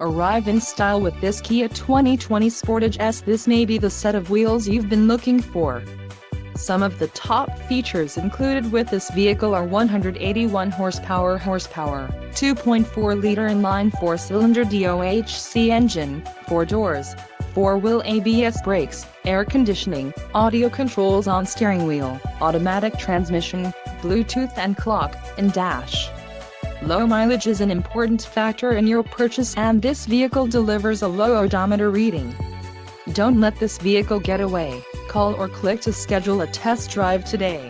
Arrive in style with this Kia 2020 Sportage S. This may be the set of wheels you've been looking for. Some of the top features included with this vehicle are 181 horsepower, 2.4-liter inline 4-cylinder DOHC engine, 4 doors, 4-wheel ABS brakes, air conditioning, audio controls on steering wheel, automatic transmission, Bluetooth and clock, and dash. Low mileage is an important factor in your purchase, and this vehicle delivers a low odometer reading. Don't let this vehicle get away. Call or click to schedule a test drive today.